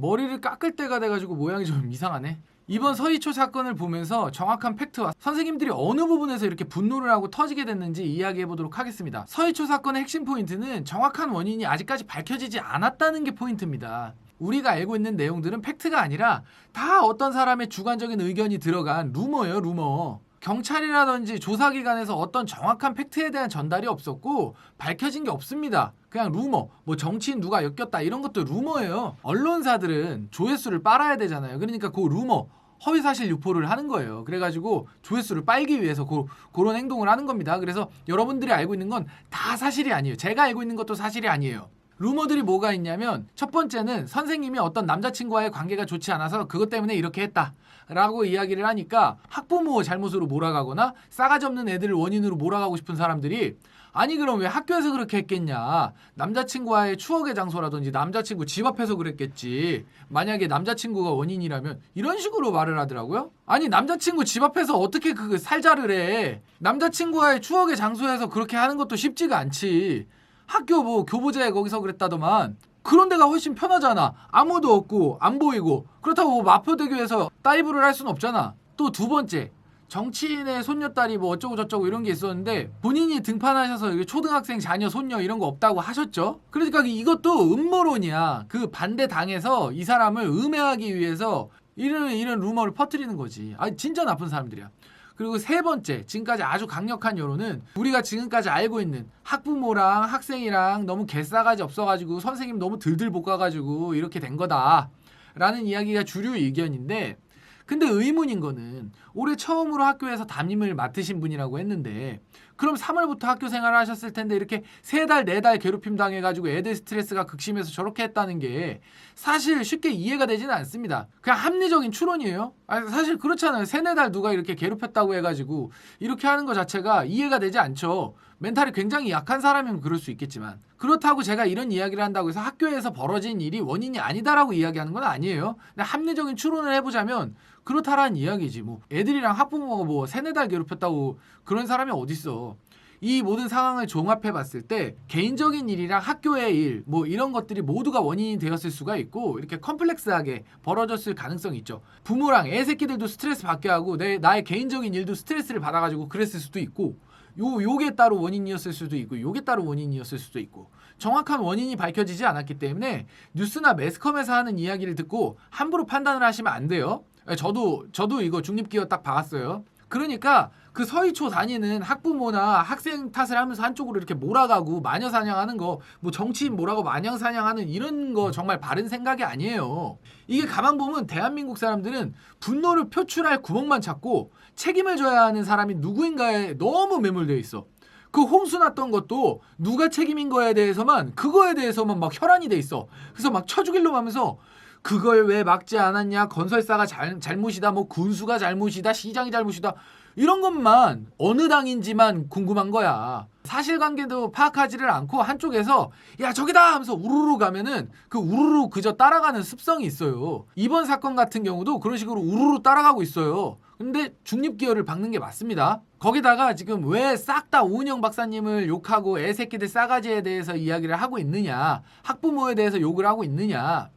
머리를 깎을 때가 돼가지고 모양이 좀 이상하네. 이번 서희초 사건을 보면서 정확한 팩트와 선생님들이 어느 부분에서 이렇게 분노를 하고 터지게 됐는지 이야기해 보도록 하겠습니다. 서희초 사건의 핵심 포인트는 정확한 원인이 아직까지 밝혀지지 않았다는 게 포인트입니다. 우리가 알고 있는 내용들은 팩트가 아니라 다 어떤 사람의 주관적인 의견이 들어간 루머예요, 루머. 경찰이라든지 조사기관에서 어떤 정확한 팩트에 대한 전달이 없었고 밝혀진 게 없습니다. 그냥 루머, 뭐 정치인 누가 엮였다 이런 것도 루머예요. 언론사들은 조회수를 빨아야 되잖아요. 그러니까 그 루머, 허위사실 유포를 하는 거예요. 그래가지고 조회수를 빨기 위해서 그런 행동을 하는 겁니다. 그래서 여러분들이 알고 있는 건 다 사실이 아니에요. 제가 알고 있는 것도 사실이 아니에요. 루머들이 뭐가 있냐면 첫 번째는 선생님이 어떤 남자친구와의 관계가 좋지 않아서 그것 때문에 이렇게 했다 라고 이야기를 하니까 학부모 잘못으로 몰아가거나 싸가지 없는 애들을 원인으로 몰아가고 싶은 사람들이 아니 그럼 왜 학교에서 그렇게 했겠냐, 남자친구와의 추억의 장소라든지 남자친구 집 앞에서 그랬겠지, 만약에 남자친구가 원인이라면 이런 식으로 말을 하더라고요. 아니 남자친구 집 앞에서 어떻게 그 살자를 해. 남자친구와의 추억의 장소에서 그렇게 하는 것도 쉽지가 않지. 학교 뭐 교보제 거기서 그랬다더만 그런 데가 훨씬 편하잖아. 아무도 없고 안 보이고. 그렇다고 뭐 마포대교에서 다이브를 할 수는 없잖아. 또 두 번째, 정치인의 손녀딸이 뭐 어쩌고 저쩌고 이런 게 있었는데 본인이 등판하셔서 초등학생 자녀 손녀 이런 거 없다고 하셨죠. 그러니까 이것도 음모론이야. 그 반대 당에서 이 사람을 음해하기 위해서 이런 루머를 퍼뜨리는 거지. 아 진짜 나쁜 사람들이야. 그리고 세 번째, 지금까지 아주 강력한 여론은 우리가 지금까지 알고 있는 학부모랑 학생이랑 너무 개싸가지 없어가지고 선생님 너무 들들 볶아가지고 이렇게 된 거다 라는 이야기가 주류 의견인데, 근데 의문인 거는 올해 처음으로 학교에서 담임을 맡으신 분이라고 했는데 그럼 3월부터 학교 생활을 하셨을 텐데 이렇게 3달 4달 괴롭힘 당해가지고 애들 스트레스가 극심해서 저렇게 했다는 게 사실 쉽게 이해가 되지는 않습니다. 그냥 합리적인 추론이에요. 아니, 사실 그렇잖아요. 3-4달 누가 이렇게 괴롭혔다고 해가지고 이렇게 하는 것 자체가 이해가 되지 않죠. 멘탈이 굉장히 약한 사람이면 그럴 수 있겠지만, 그렇다고 제가 이런 이야기를 한다고 해서 학교에서 벌어진 일이 원인이 아니다라고 이야기하는 건 아니에요. 근데 합리적인 추론을 해보자면 그렇다라는 이야기지. 뭐 애들이랑 학부모가 뭐 3-4달 괴롭혔다고 그런 사람이 어딨어. 이 모든 상황을 종합해 봤을 때 개인적인 일이랑 학교의 일 뭐 이런 것들이 모두가 원인이 되었을 수가 있고 이렇게 컴플렉스하게 벌어졌을 가능성이 있죠. 부모랑 애 새끼들도 스트레스 받게 하고 나의 개인적인 일도 스트레스를 받아가지고 그랬을 수도 있고, 요게 따로 원인이었을 수도 있고 요게 따로 원인이었을 수도 있고, 정확한 원인이 밝혀지지 않았기 때문에 뉴스나 매스컴에서 하는 이야기를 듣고 함부로 판단을 하시면 안 돼요. 저도 이거 중립기업 딱 봐왔어요. 그러니까 그 서희초 다니는 학부모나 학생 탓을 하면서 한쪽으로 이렇게 몰아가고 마녀 사냥하는 거, 뭐 정치인 뭐라고 마녀 사냥하는 이런 거 정말 바른 생각이 아니에요. 이게 가만 보면 대한민국 사람들은 분노를 표출할 구멍만 찾고 책임을 져야 하는 사람이 누구인가에 너무 매몰되어 있어. 그 홍수 났던 것도 누가 책임인 거에 대해서만, 그거에 대해서만 막 혈안이 돼 있어. 그래서 막 쳐죽일로 하면서 그걸 왜 막지 않았냐, 건설사가 잘못이다, 뭐 군수가 잘못이다, 시장이 잘못이다, 이런 것만 어느 당인지만 궁금한 거야. 사실관계도 파악하지를 않고 한쪽에서 야 저기다 하면서 우르르 가면은 그 우르르 그저 따라가는 습성이 있어요. 이번 사건 같은 경우도 그런 식으로 우르르 따라가고 있어요. 근데 중립기여를 박는 게 맞습니다. 거기다가 지금 왜 싹 다 오은영 박사님을 욕하고 애새끼들 싸가지에 대해서 이야기를 하고 있느냐, 학부모에 대해서 욕을 하고 있느냐.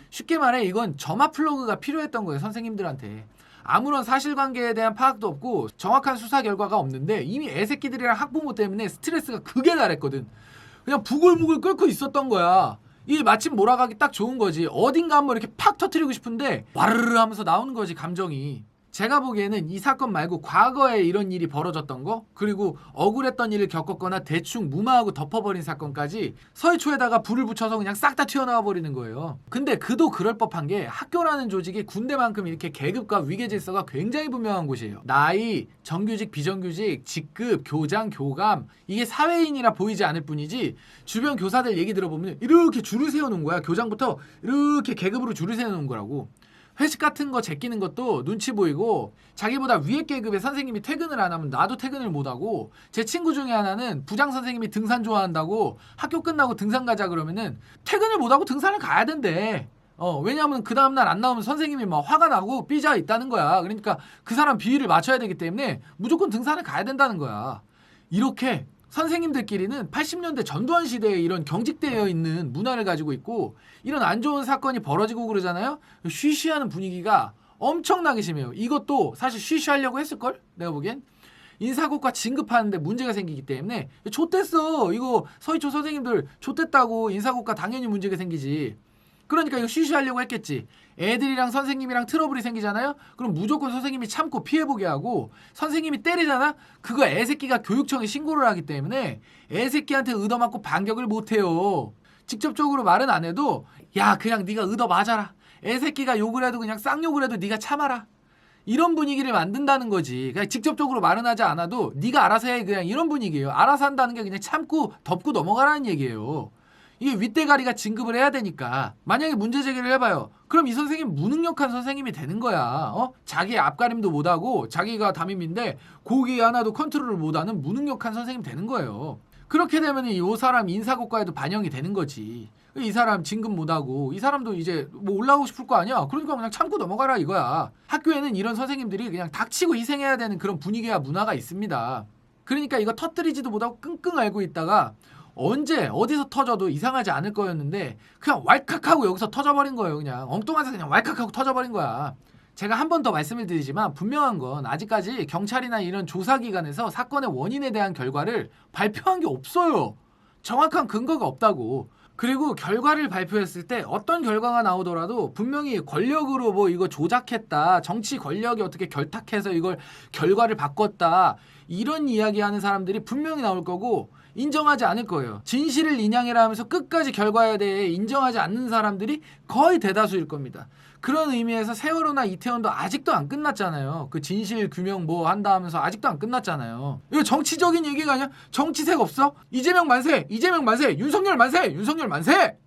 쉽게 말해 이건 점화 플러그가 필요했던 거예요. 선생님들한테 아무런 사실관계에 대한 파악도 없고 정확한 수사 결과가 없는데 이미 애새끼들이랑 학부모 때문에 스트레스가 극에 달했거든. 그냥 부글부글 끓고 있었던 거야. 이게 마침 몰아가기 딱 좋은 거지. 어딘가 한번 이렇게 팍 터뜨리고 싶은데 와르르 하면서 나오는 거지, 감정이. 제가 보기에는 이 사건 말고 과거에 이런 일이 벌어졌던 거, 그리고 억울했던 일을 겪었거나 대충 무마하고 덮어버린 사건까지 서희초에다가 불을 붙여서 그냥 싹 다 튀어나와 버리는 거예요. 근데 그도 그럴 법한 게 학교라는 조직이 군대만큼 이렇게 계급과 위계 질서가 굉장히 분명한 곳이에요. 나이, 정규직, 비정규직, 직급, 교장, 교감, 이게 사회인이라 보이지 않을 뿐이지 주변 교사들 얘기 들어보면 이렇게 줄을 세워놓은 거야. 교장부터 이렇게 계급으로 줄을 세워놓은 거라고. 회식 같은 거 제끼는 것도 눈치 보이고, 자기보다 위에 계급의 선생님이 퇴근을 안 하면 나도 퇴근을 못 하고, 제 친구 중에 하나는 부장 선생님이 등산 좋아한다고 학교 끝나고 등산 가자 그러면은 퇴근을 못 하고 등산을 가야 된대. 왜냐하면 그 다음날 안 나오면 선생님이 막 화가 나고 삐져 있다는 거야. 그러니까 그 사람 비위를 맞춰야 되기 때문에 무조건 등산을 가야 된다는 거야. 이렇게 선생님들끼리는 80년대 전두환 시대에 이런 경직되어 있는 문화를 가지고 있고 이런 안 좋은 사건이 벌어지고 그러잖아요. 쉬쉬하는 분위기가 엄청나게 심해요. 이것도 사실 쉬쉬하려고 했을걸? 내가 보기엔. 인사고과 진급하는데 문제가 생기기 때문에 좆됐어. 이거 서희초 선생님들 좆됐다고 인사고과 당연히 문제가 생기지. 그러니까 이거 쉬쉬하려고 했겠지. 애들이랑 선생님이랑 트러블이 생기잖아요. 그럼 무조건 선생님이 참고 피해보게 하고 선생님이 때리잖아. 그거 애새끼가 교육청에 신고를 하기 때문에 애새끼한테 얻어맞고 반격을 못해요. 직접적으로 말은 안 해도 야 그냥 네가 얻어맞아라. 애새끼가 욕을 해도 그냥 쌍욕을 해도 네가 참아라. 이런 분위기를 만든다는 거지. 그냥 직접적으로 말은 하지 않아도 네가 알아서 해. 그냥 이런 분위기예요. 알아서 한다는 게 그냥 참고 덮고 넘어가라는 얘기예요. 이게 윗대가리가 진급을 해야 되니까. 만약에 문제 제기를 해봐요. 그럼 이 선생님 무능력한 선생님이 되는 거야. 자기 앞가림도 못하고 자기가 담임인데 고기 하나도 컨트롤을 못하는 무능력한 선생님 되는 거예요. 그렇게 되면 이 사람 인사고과에도 반영이 되는 거지. 이 사람 진급 못하고 이 사람도 이제 뭐 올라오고 싶을 거 아니야. 그러니까 그냥 참고 넘어가라 이거야. 학교에는 이런 선생님들이 그냥 닥치고 희생해야 되는 그런 분위기와 문화가 있습니다. 그러니까 이거 터뜨리지도 못하고 끙끙 앓고 있다가 언제 어디서 터져도 이상하지 않을 거였는데 그냥 왈칵하고 여기서 터져버린 거예요. 그냥 엉뚱해서 그냥 왈칵하고 터져버린 거야. 제가 한 번 더 말씀을 드리지만 분명한 건 아직까지 경찰이나 이런 조사기관에서 사건의 원인에 대한 결과를 발표한 게 없어요. 정확한 근거가 없다고. 그리고 결과를 발표했을 때 어떤 결과가 나오더라도 분명히 권력으로 뭐 이거 조작했다. 정치 권력이 어떻게 결탁해서 이걸 결과를 바꿨다. 이런 이야기하는 사람들이 분명히 나올 거고 인정하지 않을 거예요. 진실을 인양해라 하면서 끝까지 결과에 대해 인정하지 않는 사람들이 거의 대다수일 겁니다. 그런 의미에서 세월호나 이태원도 아직도 안 끝났잖아요. 그 진실 규명 뭐 한다 하면서 아직도 안 끝났잖아요. 이거 정치적인 얘기가 아니야? 정치색 없어? 이재명 만세! 이재명 만세! 윤석열 만세! 윤석열 만세!